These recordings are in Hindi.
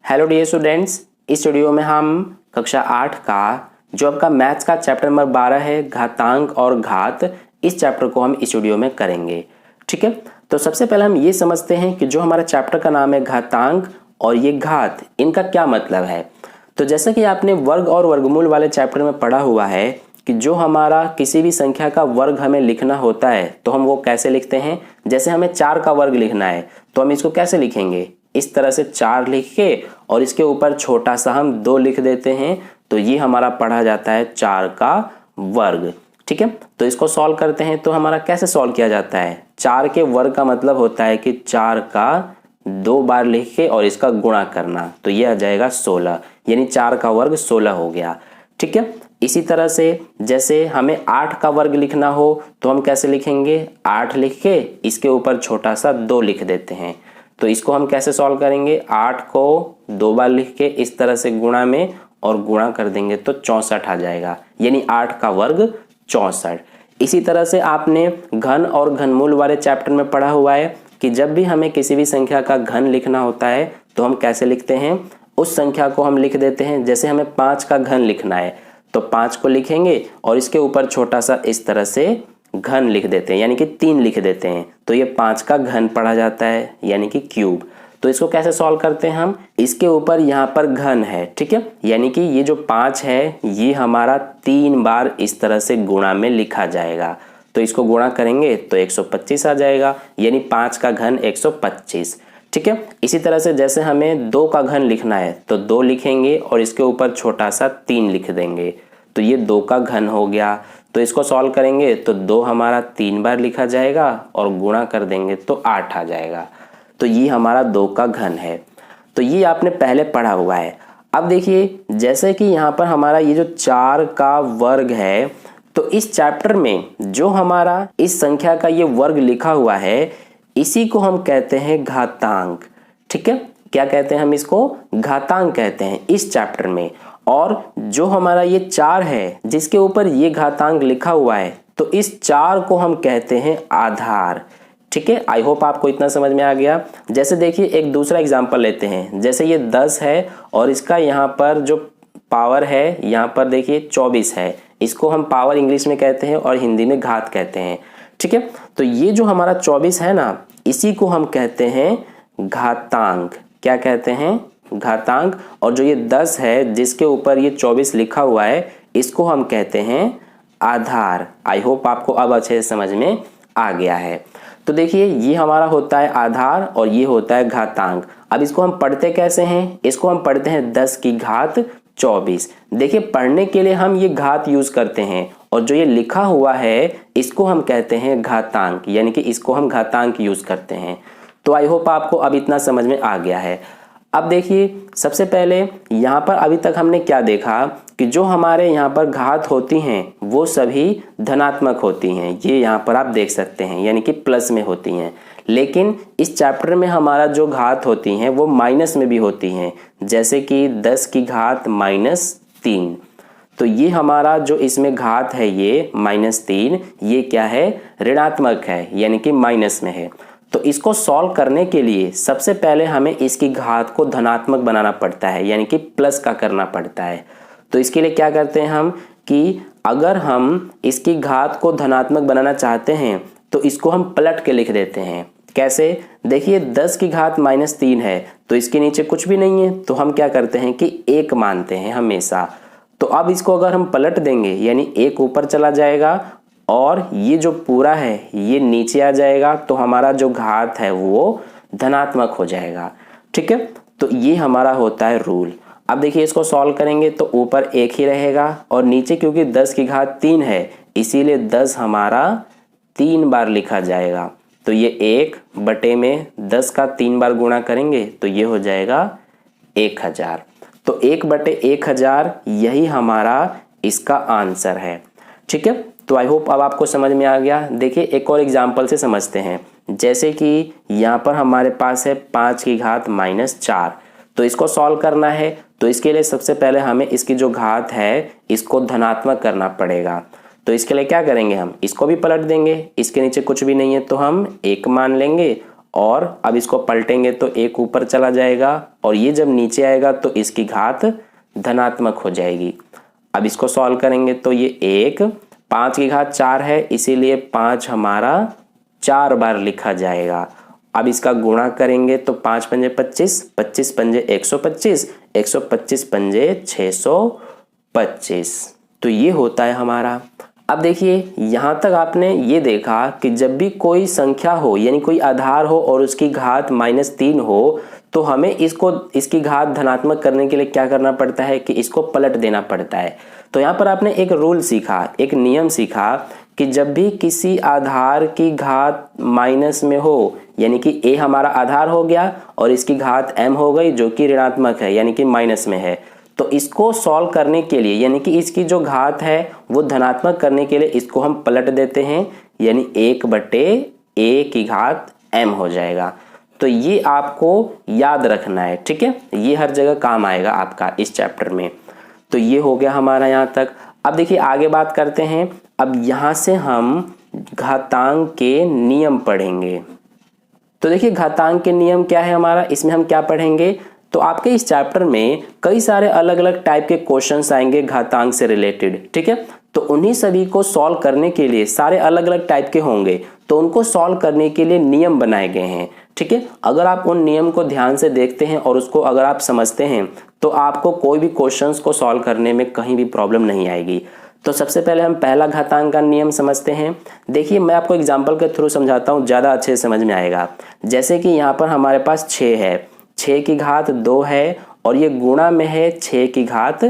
हेलो डियर स्टूडेंट्स, इस वीडियो में हम कक्षा 8 का जो आपका मैथ्स का चैप्टर नंबर 12 है घातांक और घात, इस चैप्टर को हम इस वीडियो में करेंगे। ठीक है, तो सबसे पहले हम ये समझते हैं कि जो हमारा चैप्टर का नाम है घातांक और ये घात, इनका क्या मतलब है। तो जैसा कि आपने वर्ग और वर्गमूल वाले चैप्टर में पढ़ा हुआ है कि जो हमारा किसी भी संख्या का वर्ग हमें लिखना होता है तो हम वो कैसे लिखते हैं। जैसे हमें 4 का वर्ग लिखना है तो हम इसको कैसे लिखेंगे, इस तरह से 4 लिख के और इसके ऊपर छोटा सा हम 2 लिख देते हैं, तो ये हमारा पढ़ा जाता है 4 का वर्ग। ठीक है, तो इसको सॉल्व करते हैं। तो हमारा कैसे सॉल्व किया जाता है, 4 के वर्ग का मतलब होता है कि 4 का 2 बार लिख के और इसका गुणा करना, तो ये आ जाएगा 16, यानी 4 का वर्ग 16 हो गया। ठीक है, इसी तरह से जैसे हमें 8 का वर्ग लिखना हो तो हम कैसे लिखेंगे, 8 लिख के इसके ऊपर छोटा सा 2 लिख देते हैं। तो इसको हम कैसे सॉल्व करेंगे, 8 को 2 बार लिख के इस तरह से गुणा में और गुणा कर देंगे तो 64 आ जाएगा, यानी 8 का वर्ग 64। इसी तरह से आपने घन और घनमूल वाले चैप्टर में पढ़ा हुआ है कि जब भी हमें किसी भी संख्या का घन लिखना होता है तो हम कैसे लिखते हैं, उस संख्या को हम लिख देते हैं। जैसे हमें 5 का घन लिखना है तो 5 को लिखेंगे और इसके ऊपर छोटा सा इस तरह से घन लिख देते हैं, यानी कि 3 लिख देते हैं, तो ये 5 का घन पढ़ा जाता है, यानी कि क्यूब। तो इसको कैसे सॉल्व करते हैं हम, इसके ऊपर यहाँ पर घन है, ठीक है, यानी कि ये जो 5 है ये हमारा 3 बार इस तरह से गुणा में लिखा जाएगा। तो इसको गुणा करेंगे तो 125 आ जाएगा, यानी 5 का घन 125। ठीक है, इसी तरह से जैसे हमें 2 का घन लिखना है तो 2 लिखेंगे और इसके ऊपर छोटा सा 3 लिख देंगे, तो ये 2 का घन हो गया। तो इसको सॉल्व करेंगे तो 2 हमारा 3 बार लिखा जाएगा और गुणा कर देंगे तो 8 आ जाएगा, तो ये हमारा 2 का घन है। तो ये आपने पहले पढ़ा हुआ है। अब देखिए जैसे कि यहाँ पर हमारा ये जो 4 का वर्ग है, तो इस चैप्टर में जो हमारा इस संख्या का ये वर्ग लिखा हुआ है इसी को हम कहते हैं घातांक। ठीक है, क्या कहते हैं हम इसको, घातांक कहते हैं इस चैप्टर में। और जो हमारा ये 4 है जिसके ऊपर ये घातांक लिखा हुआ है, तो इस 4 को हम कहते हैं आधार। ठीक है, आई होप आपको इतना समझ में आ गया। जैसे देखिए एक दूसरा एग्जांपल लेते हैं, जैसे ये 10 है और इसका यहाँ पर जो पावर है यहाँ पर देखिए 24 है, इसको हम पावर इंग्लिश में कहते हैं और हिंदी में घात कहते हैं। ठीक है, तो ये जो हमारा 24 है ना, इसी को हम कहते हैं घातांक। क्या कहते हैं, घातांक। और जो ये 10 है जिसके ऊपर ये 24 लिखा हुआ है, इसको हम कहते हैं आधार। आई होप आपको अब अच्छे से समझ में आ गया है। तो देखिए ये हमारा होता है आधार और ये होता है घातांक। अब इसको हम पढ़ते कैसे हैं, इसको हम पढ़ते हैं 10 की घात 24। देखिए पढ़ने के लिए हम ये घात यूज करते हैं और जो ये लिखा हुआ है इसको हम कहते हैं घातांक, यानी कि इसको हम घातांक यूज करते हैं। तो आई होप आपको अब इतना समझ में आ गया है। अब देखिए सबसे पहले यहाँ पर अभी तक हमने क्या देखा कि जो हमारे यहाँ पर घात होती हैं वो सभी धनात्मक होती हैं, ये यहाँ पर आप देख सकते हैं, यानी कि प्लस में होती हैं। लेकिन इस चैप्टर में हमारा जो घात होती हैं वो माइनस में भी होती हैं, जैसे कि 10 की घात -3। तो ये हमारा जो इसमें घात है ये -3, ये क्या है, ऋणात्मक है, यानी कि माइनस में है। तो इसको सॉल्व करने के लिए सबसे पहले हमें इसकी घात को धनात्मक बनाना पड़ता है, यानी कि प्लस का करना पड़ता है। तो इसके लिए क्या करते हैं हम कि अगर हम इसकी घात को धनात्मक बनाना चाहते हैं तो इसको हम पलट के लिख देते हैं। कैसे, देखिए 10 की घात -3 है तो इसके नीचे कुछ भी नहीं है, तो हम क्या करते हैं कि 1 मानते हैं हमेशा। तो अब इसको अगर हम पलट देंगे यानी 1 ऊपर चला जाएगा और ये जो पूरा है ये नीचे आ जाएगा, तो हमारा जो घात है वो धनात्मक हो जाएगा। ठीक है, तो ये हमारा होता है रूल। अब देखिए इसको सॉल्व करेंगे तो ऊपर 1 ही रहेगा और नीचे क्योंकि 10 की घात 3 है इसीलिए 10 हमारा 3 बार लिखा जाएगा। तो ये 1 बटे में 10 का 3 बार गुणा करेंगे तो ये हो जाएगा 1000। तो 1 बटे 1000 यही हमारा इसका आंसर है। ठीक है, तो आई होप अब आपको समझ में आ गया। देखिए एक और एग्जांपल से समझते हैं, जैसे कि यहाँ पर हमारे पास है 5 की घात -4। तो इसको सॉल्व करना है तो इसके लिए सबसे पहले हमें इसकी जो घात है इसको धनात्मक करना पड़ेगा। तो इसके लिए क्या करेंगे, हम इसको भी पलट देंगे, इसके नीचे कुछ भी नहीं है तो हम 1 मान लेंगे और अब इसको पलटेंगे तो एक ऊपर चला जाएगा और ये जब नीचे आएगा तो इसकी घात धनात्मक हो जाएगी। अब इसको सॉल्व करेंगे तो ये 1, 5 की घात 4 है, इसीलिए 5 हमारा 4 बार लिखा जाएगा। अब इसका गुणा करेंगे तो 5 पंजे 25, 25 पंजे 125, 125 पंजे 625, तो ये होता है हमारा। अब देखिए यहाँ तक आपने ये देखा कि जब भी कोई संख्या हो यानी कोई आधार हो और उसकी घात -3 हो तो हमें इसकी घात धनात्मक करने के लिए क्या करना पड़ता है कि इसको पलट देना पड़ता है। तो यहाँ पर आपने एक रूल सीखा, एक नियम सीखा कि जब भी किसी आधार की घात माइनस में हो यानी कि a हमारा आधार हो गया और इसकी घात m हो गई जो कि ऋणात्मक है यानी कि माइनस में है, तो इसको सॉल्व करने के लिए यानी कि इसकी जो घात है वो धनात्मक करने के लिए इसको हम पलट देते हैं यानी 1/a की घात m हो जाएगा। तो ये आपको याद रखना है, ठीक है, ये हर जगह काम आएगा आपका इस चैप्टर में। तो ये हो गया हमारा यहाँ तक। अब देखिए आगे बात करते हैं। अब यहाँ से हम घातांक के नियम पढ़ेंगे। तो देखिए घातांक के नियम क्या है हमारा, इसमें हम क्या पढ़ेंगे, तो आपके इस चैप्टर में कई सारे अलग अलग टाइप के क्वेश्चंस आएंगे घातांक से रिलेटेड, ठीक है। तो उन्हीं सभी को सॉल्व करने के लिए सारे अलग अलग टाइप के होंगे, तो उनको सॉल्व करने के लिए नियम बनाए गए हैं, ठीक है। अगर आप उन नियम को ध्यान से देखते हैं और उसको अगर आप समझते हैं तो आपको कोई भी क्वेश्चंस को सॉल्व करने में कहीं भी प्रॉब्लम नहीं आएगी। तो सबसे पहले हम पहला घातांक का नियम समझते हैं। देखिए मैं आपको एग्जांपल के थ्रू समझाता हूँ, ज़्यादा अच्छे से समझ में आएगा। जैसे कि यहाँ पर हमारे पास 6 है, 6 की घात 2 है और ये गुणा में है 6 की घात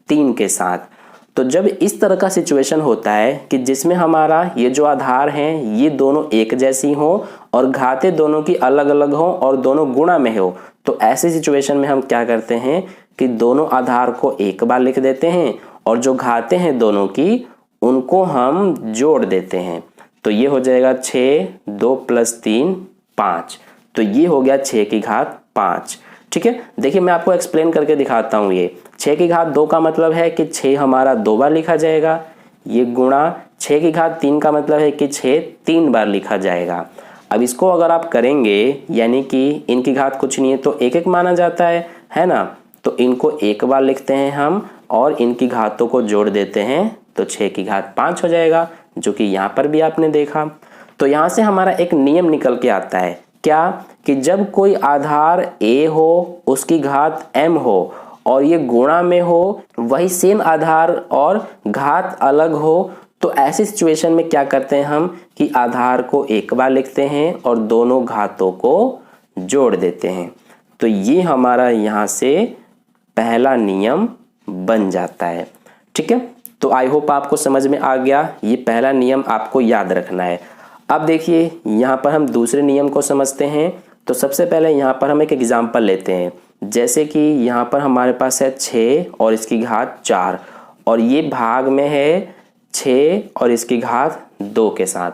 3 के साथ। तो जब इस तरह का सिचुएशन होता है कि जिसमें हमारा ये जो आधार हैं ये दोनों एक जैसी हो और घातें दोनों की अलग अलग हो और दोनों गुणा में हो, तो ऐसे सिचुएशन में हम क्या करते हैं कि दोनों आधार को एक बार लिख देते हैं और जो घातें हैं दोनों की उनको हम जोड़ देते हैं। तो ये हो जाएगा 6, 2 + 3 5, तो ये हो गया 6 की घात 5, ठीक है। देखिए मैं आपको एक्सप्लेन करके दिखाता हूँ। ये 6 की घात 2 का मतलब है कि 6 हमारा 2 बार लिखा जाएगा, ये गुणा 6 की घात 3 का मतलब है कि 6 3 बार लिखा जाएगा। अब इसको अगर आप करेंगे यानी कि इनकी घात कुछ नहीं है तो 1 माना जाता है ना, तो इनको एक बार लिखते हैं हम और इनकी घातों को जोड़ देते हैं तो 6 की घात 5 हो जाएगा, जो कि यहाँ पर भी आपने देखा। तो यहाँ से हमारा एक नियम निकल के आता है, क्या कि जब कोई आधार a हो उसकी घात m हो और ये गुणा में हो, वही सेम आधार और घात अलग हो, तो ऐसी सिचुएशन में क्या करते हैं हम कि आधार को एक बार लिखते हैं और दोनों घातों को जोड़ देते हैं। तो ये हमारा यहाँ से पहला नियम बन जाता है, ठीक है। तो आई होप आपको समझ में आ गया, ये पहला नियम आपको याद रखना है। अब देखिए यहाँ पर हम दूसरे नियम को समझते हैं। तो सबसे पहले यहाँ पर हम एक एग्जाम्पल लेते हैं। जैसे कि यहाँ पर हमारे पास है 6 और इसकी घात 4 और ये भाग में है 6 और इसकी घात 2 के साथ।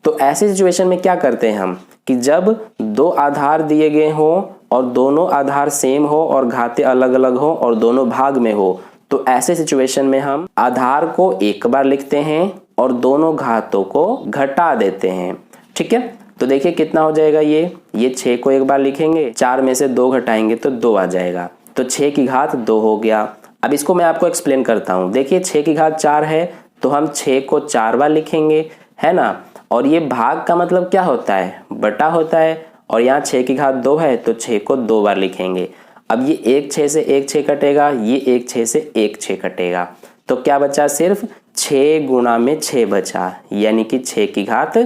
तो ऐसी सिचुएशन में क्या करते हैं हम कि जब दो आधार दिए गए हों और दोनों आधार सेम हो और घातें अलग अलग हो और दोनों भाग में हो, तो ऐसे सिचुएशन में हम आधार को एक बार लिखते हैं और दोनों घातों को घटा देते हैं, ठीक है। तो देखिए कितना हो जाएगा, ये 6 को एक बार लिखेंगे, 4 में से 2 घटाएंगे तो 2 आ जाएगा, तो 6 की घात 2 हो गया। अब इसको मैं आपको एक्सप्लेन करता हूँ। देखिए 6 की घात 4 है तो हम 6 को 4 बार लिखेंगे, है ना, और ये भाग का मतलब क्या होता है, बटा होता है, और यहाँ 6 की घात 2 है तो 6 को 2 बार लिखेंगे। अब ये 1 6 से 1 6 कटेगा, ये 1 6 से 1 6 कटेगा, तो क्या बचा, सिर्फ 6 गुणा में 6 बचा, यानी कि 6 की घात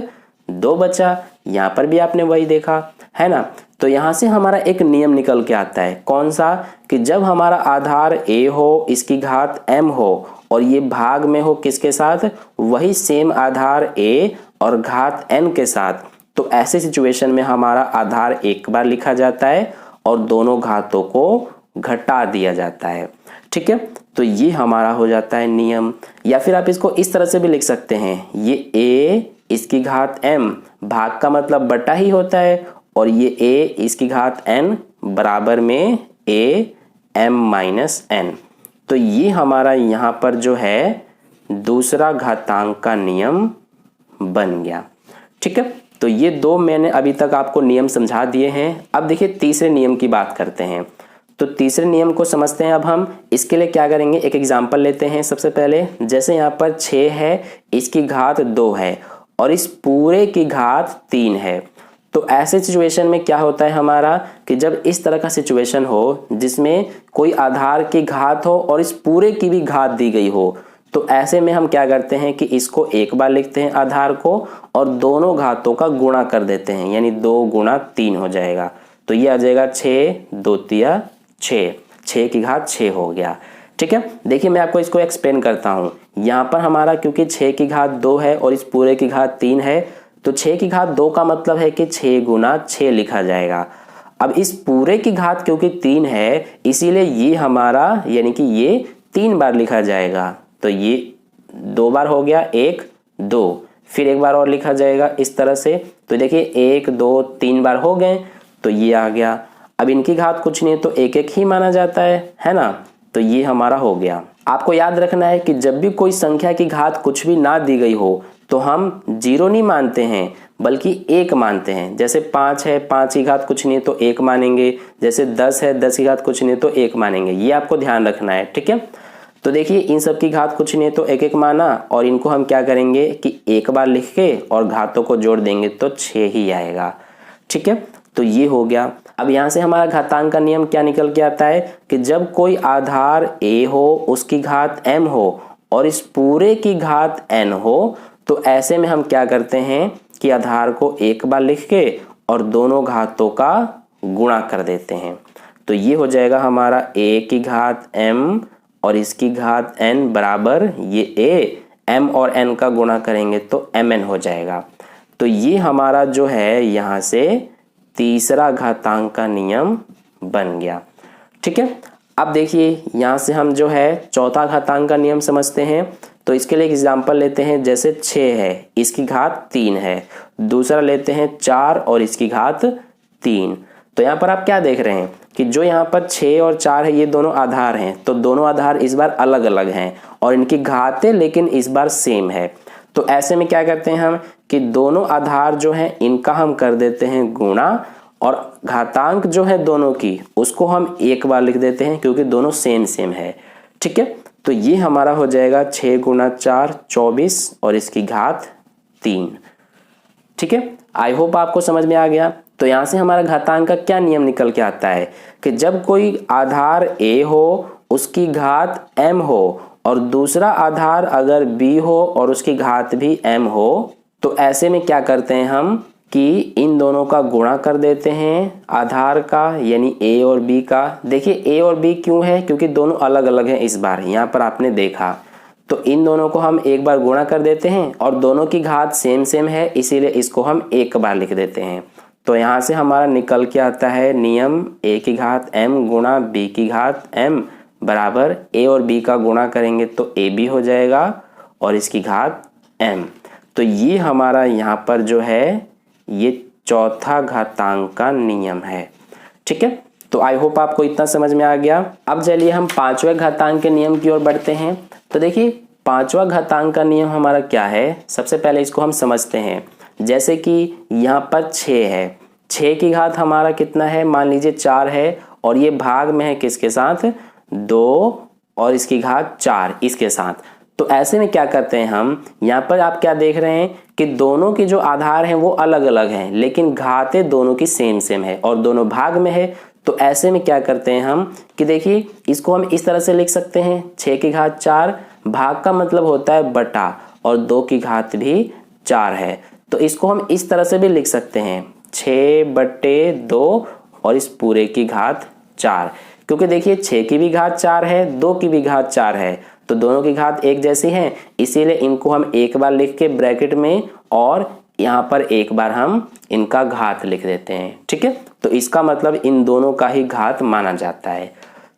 2 बचा। यहाँ पर भी आपने वही देखा, है ना। तो यहाँ से हमारा एक नियम निकल के आता है, कौन सा, कि जब हमारा आधार a हो, इसकी घात m हो और ये भाग में हो किसके साथ, वही सेम आधार a और घात n के साथ, तो ऐसे सिचुएशन में हमारा आधार एक बार लिखा जाता है और दोनों घातों को घटा दिया जाता है, ठीक है। तो ये हमारा हो जाता है नियम। या फिर आप इसको इस तरह से भी लिख सकते हैं, ये a इसकी घात m, भाग का मतलब बटा ही होता है, और ये a इसकी घात n बराबर में a m - n। तो ये हमारा यहाँ पर जो है दूसरा घातांक का नियम बन गया, ठीक है। तो ये दो मैंने अभी तक आपको नियम समझा दिए हैं। अब देखिए तीसरे नियम की बात करते हैं। तो तीसरे नियम को समझते हैं। अब हम इसके लिए क्या करेंगे, एक एग्जांपल लेते हैं। सबसे पहले जैसे यहाँ पर 6 है, इसकी घात 2 है और इस पूरे की घात 3 है। तो ऐसे सिचुएशन में क्या होता है हमारा कि जब इस तरह का सिचुएशन हो जिसमें कोई आधार की घात हो और इस पूरे की भी घात दी गई हो, तो ऐसे में हम क्या करते हैं कि इसको एक बार लिखते हैं आधार को और दोनों घातों का गुणा कर देते हैं, यानी 2 गुणा 3 हो जाएगा। तो ये आ जाएगा 6 2 तिया 6, 6 की घात 6 हो गया। ठीक है, देखिए मैं आपको इसको एक्सप्लेन करता हूँ। यहाँ पर हमारा क्योंकि 6 की घात 2 है और इस पूरे की घात 3 है, तो 6 की घात 2 का मतलब है कि 6 गुना 6 लिखा जाएगा। अब इस पूरे की घात क्योंकि 3 है, इसीलिए ये हमारा यानी कि ये 3 बार लिखा जाएगा। तो ये 2 बार हो गया, 1 2, फिर एक बार और लिखा जाएगा इस तरह से। तो देखिए 1 2 3 बार हो गए, तो ये आ गया। अब इनकी घात कुछ नहीं है तो एक एक ही माना जाता है ना। तो ये हमारा हो गया। आपको याद रखना है कि जब भी कोई संख्या की घात कुछ भी ना दी गई हो तो हम 0 नहीं मानते हैं बल्कि 1 मानते हैं। जैसे 5 है, 5 की घात कुछ नहीं है तो 1 मानेंगे। जैसे 10 है, 10 की घात कुछ नहीं है तो 1 मानेंगे। ये आपको ध्यान रखना है, ठीक है। तो देखिए इन सब की घात कुछ नहीं है तो एक एक माना, और इनको हम क्या करेंगे कि एक बार लिख के और घातों को जोड़ देंगे तो 6 ही आएगा। ठीक है, तो ये हो गया। अब यहाँ से हमारा घातांक का नियम क्या निकल के आता है कि जब कोई आधार a हो, उसकी घात m हो और इस पूरे की घात n हो, तो ऐसे में हम क्या करते हैं कि आधार को एक बार लिख के और दोनों घातों का गुणा कर देते हैं। तो ये हो जाएगा हमारा a की घात m और इसकी घात n बराबर ये a, m और n का गुणा करेंगे तो mn हो जाएगा। तो ये हमारा जो है यहाँ से तीसरा घातांक का नियम बन गया। ठीक है, अब देखिए यहाँ से हम जो है चौथा घातांक का नियम समझते हैं। तो इसके लिए एक एग्जांपल लेते हैं। जैसे 6 है, इसकी घात 3 है। दूसरा लेते हैं 4 और इसकी घात 3। तो यहाँ पर आप क्या देख रहे हैं कि जो यहाँ पर 6 और 4 है ये दोनों आधार हैं, तो दोनों आधार इस बार अलग अलग हैं और इनकी घातें लेकिन इस बार सेम है। तो ऐसे में क्या करते हैं हम कि दोनों आधार जो हैं इनका हम कर देते हैं गुणा और घातांक जो है दोनों की उसको हम एक बार लिख देते हैं क्योंकि दोनों सेम सेम है। ठीक है, तो ये हमारा हो जाएगा 6 गुना 4 24 और इसकी घात 3। ठीक है, आई होप आपको समझ में आ गया। तो यहाँ से हमारा घातांक का क्या नियम निकल के आता है कि जब कोई आधार a हो, उसकी घात m हो और दूसरा आधार अगर b हो और उसकी घात भी m हो, तो ऐसे में क्या करते हैं हम कि इन दोनों का गुणा कर देते हैं आधार का, यानी a और b का। देखिए a और b क्यों है, क्योंकि दोनों अलग अलग हैं। इस बार यहाँ पर आपने देखा, तो इन दोनों को हम एक बार गुणा कर देते हैं और दोनों की घात सेम सेम है, इसीलिए इसको हम एक बार लिख देते हैं। तो यहाँ से हमारा निकल के आता है नियम a की घात m गुणा b की घात m बराबर a और b का गुणा करेंगे तो ab हो जाएगा और इसकी घात m। तो ये हमारा यहाँ पर जो है ये चौथा घातांक का नियम है। ठीक है, तो आई होप आपको इतना समझ में आ गया। अब चलिए हम पांचवें घातांक के नियम की ओर बढ़ते हैं। तो देखिए पांचवा घातांक का नियम हमारा क्या है, सबसे पहले इसको हम समझते हैं। जैसे कि यहाँ पर 6 है, 6 की घात हमारा कितना है, मान लीजिए 4 है और ये भाग में है किसके साथ, 2 और इसकी घात 4 इसके साथ। तो ऐसे में क्या करते हैं हम, यहाँ पर आप क्या देख रहे हैं कि दोनों की जो आधार हैं वो अलग अलग हैं लेकिन घातें दोनों की सेम सेम है और दोनों भाग में है। तो ऐसे में क्या करते हैं हम कि देखिए इसको हम इस तरह से लिख सकते हैं, 6 की घात 4, भाग का मतलब होता है बटा और 2 की घात भी 4 है। तो इसको हम इस तरह से भी लिख सकते हैं 6/2 और इस पूरे की घात 4, क्योंकि देखिए 6 की भी घात 4 है, 2 की भी घात 4 है, तो दोनों की घात एक जैसी है, इसीलिए इनको हम एक बार लिख के ब्रैकेट में और यहाँ पर एक बार हम इनका घात लिख देते हैं। ठीक है, तो इसका मतलब इन दोनों का ही घात माना जाता है।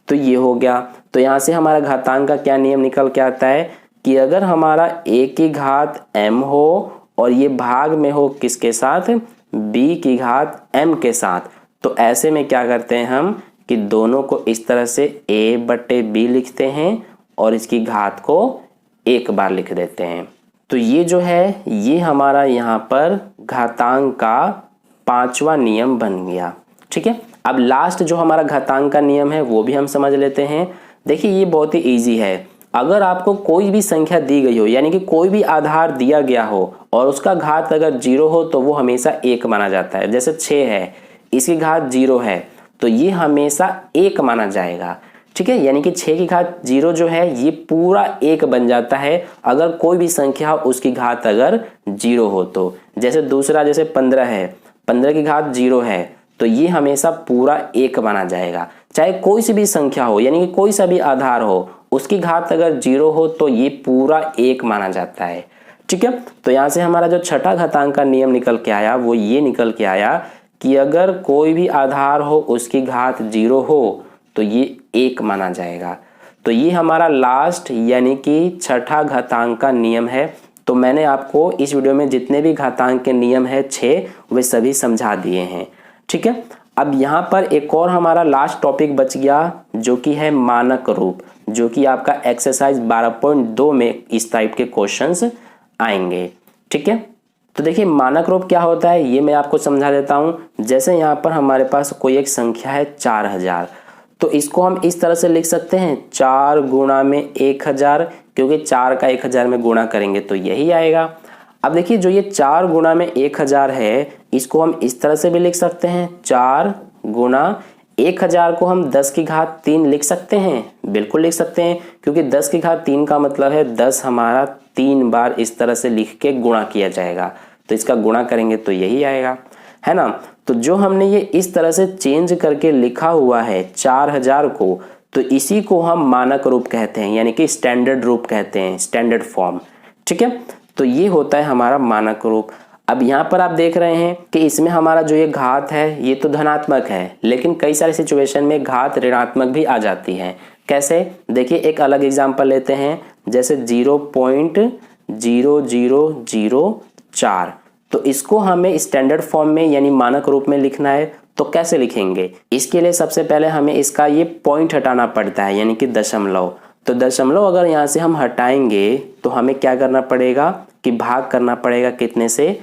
तो ये हो गया। तो यहाँ से हमारा घातांक का क्या नियम निकल के आता है कि अगर हमारा a की घात m हो और ये भाग में हो किसके साथ, b की घात m के साथ, तो ऐसे में क्या करते हैं हम कि दोनों को इस तरह से a/b लिखते हैं और इसकी घात को एक बार लिख देते हैं। तो ये जो है ये हमारा यहाँ पर घातांक का 5वां नियम बन गया। ठीक है, अब लास्ट जो हमारा घातांक का नियम है वो भी हम समझ लेते हैं। देखिए ये बहुत ही इजी है। अगर आपको कोई भी संख्या दी गई हो, यानी कि कोई भी आधार दिया गया हो और उसका घात अगर 0 हो तो वो हमेशा 1 माना जाता है। जैसे 6 है, इसकी घात 0 है तो ये हमेशा 1 माना जाएगा। ठीक है, यानी कि 6 की घात 0 जो है ये पूरा 1 बन जाता है अगर कोई भी संख्या उसकी घात अगर 0 हो तो। जैसे दूसरा, जैसे 15 है, 15 की घात 0 है तो ये हमेशा पूरा 1 माना जाएगा। चाहे कोई सी भी संख्या हो, यानी कि कोई सा भी आधार हो, उसकी घात अगर 0 हो तो ये पूरा 1 माना जाता है। ठीक है, तो यहाँ से हमारा जो छठा घातांक का नियम निकल के आया वो ये निकल के आया कि अगर कोई भी आधार हो उसकी घात 0 हो तो ये 1 माना जाएगा। तो ये हमारा लास्ट यानी कि छठा घातांक का नियम है। तो मैंने आपको इस वीडियो में जितने भी घातांक के नियम है 6 वे सभी समझा दिए हैं। ठीक है, अब यहाँ पर एक और हमारा लास्ट टॉपिक बच गया जो कि है मानक रूप, जो कि आपका एक्सरसाइज 12.2 में इस टाइप के क्वेश्चंस आएंगे। ठीक है, तो देखिए मानक रूप क्या होता है ये मैं आपको समझा देता हूँ। जैसे यहाँ पर हमारे पास कोई एक संख्या है 4000, तो इसको हम इस तरह से लिख सकते हैं 4 गुणा में 1000, क्योंकि 4 का 1000 में गुणा करेंगे तो यही आएगा। अब देखिए जो ये 4 गुणा में 1000 है इसको हम इस तरह से भी लिख सकते हैं, 4 गुणा 1000 को हम 10 की घात 3 लिख सकते हैं, बिल्कुल लिख सकते हैं, क्योंकि 10 की घात 3 का मतलब है 10 हमारा 3 बार इस तरह से लिख के गुणा किया जाएगा, तो इसका गुणा करेंगे तो यही आएगा, है ना। तो जो हमने ये इस तरह से चेंज करके लिखा हुआ है 4000 को, तो इसी को हम मानक रूप कहते हैं, यानी कि स्टैंडर्ड रूप कहते हैं, स्टैंडर्ड फॉर्म। ठीक है, तो ये होता है हमारा मानक रूप। अब यहाँ पर आप देख रहे हैं कि इसमें हमारा जो ये घात है ये तो धनात्मक है, लेकिन कई सारे सिचुएशन में घात ऋणात्मक भी आ जाती है। कैसे, देखिए एक अलग एग्जांपल लेते हैं, जैसे 0.0004, तो इसको हमें स्टैंडर्ड फॉर्म में यानी मानक रूप में लिखना है, तो कैसे लिखेंगे। इसके लिए सबसे पहले हमें इसका ये पॉइंट हटाना पड़ता है, यानी कि दशमलव। तो दशमलव अगर यहाँ से हम हटाएंगे तो हमें क्या करना पड़ेगा कि भाग करना पड़ेगा कितने से,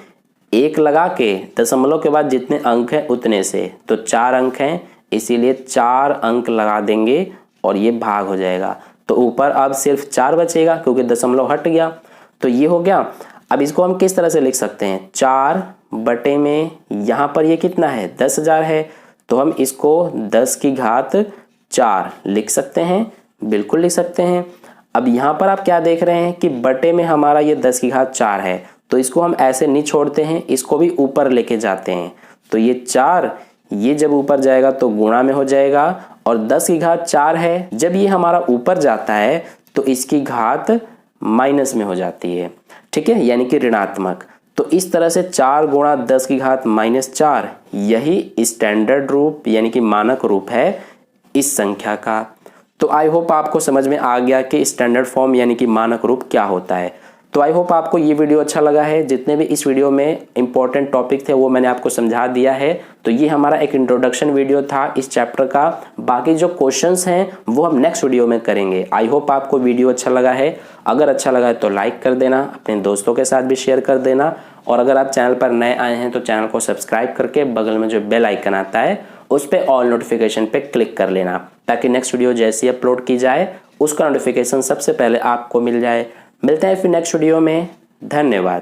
1 लगा के दशमलव के बाद जितने अंक हैं उतने से। तो 4 अंक हैं इसीलिए 4 अंक लगा देंगे और ये भाग हो जाएगा। तो ऊपर अब सिर्फ 4 बचेगा क्योंकि दशमलव हट गया, तो ये हो गया। अब इसको हम किस तरह से लिख सकते हैं, 4 बटे में यहाँ पर ये कितना है 10,000 है, तो हम इसको 10 की घात 4 लिख सकते हैं, बिल्कुल लिख सकते हैं। अब यहाँ पर आप क्या देख रहे हैं कि बटे में हमारा ये 10 की घात 4 है, तो इसको हम ऐसे नहीं छोड़ते हैं, इसको भी ऊपर लेके जाते हैं। तो ये 4 ये जब ऊपर जाएगा तो गुणा में हो जाएगा, और 10 की घात 4 है, जब ये हमारा ऊपर जाता है तो इसकी घात माइनस में हो जाती है। ठीक है, यानी कि ऋणात्मक। तो इस तरह से 4 गुणा 10 की घात -4 यही स्टैंडर्ड रूप यानी कि मानक रूप है इस संख्या का। तो आई होप आपको समझ में आ गया कि स्टैंडर्ड फॉर्म यानी कि मानक रूप क्या होता है। तो आई होप आपको ये वीडियो अच्छा लगा है। जितने भी इस वीडियो में इंपॉर्टेंट टॉपिक थे वो मैंने आपको समझा दिया है। तो ये हमारा एक इंट्रोडक्शन वीडियो था इस चैप्टर का। बाकी जो क्वेश्चंस हैं वो हम नेक्स्ट वीडियो में करेंगे। आई होप आपको वीडियो अच्छा लगा है। अगर अच्छा लगा है तो लाइक कर देना, अपने दोस्तों के साथ भी शेयर कर देना, और अगर आप चैनल पर नए आए हैं तो चैनल को सब्सक्राइब करके बगल में जो बेल आइकन आता है उस पर ऑल नोटिफिकेशन पे क्लिक कर लेना, ताकि नेक्स्ट वीडियो जैसी अपलोड की जाए उसका नोटिफिकेशन सबसे पहले आपको मिल जाए। मिलते हैं फिर नेक्स्ट वीडियो में। धन्यवाद।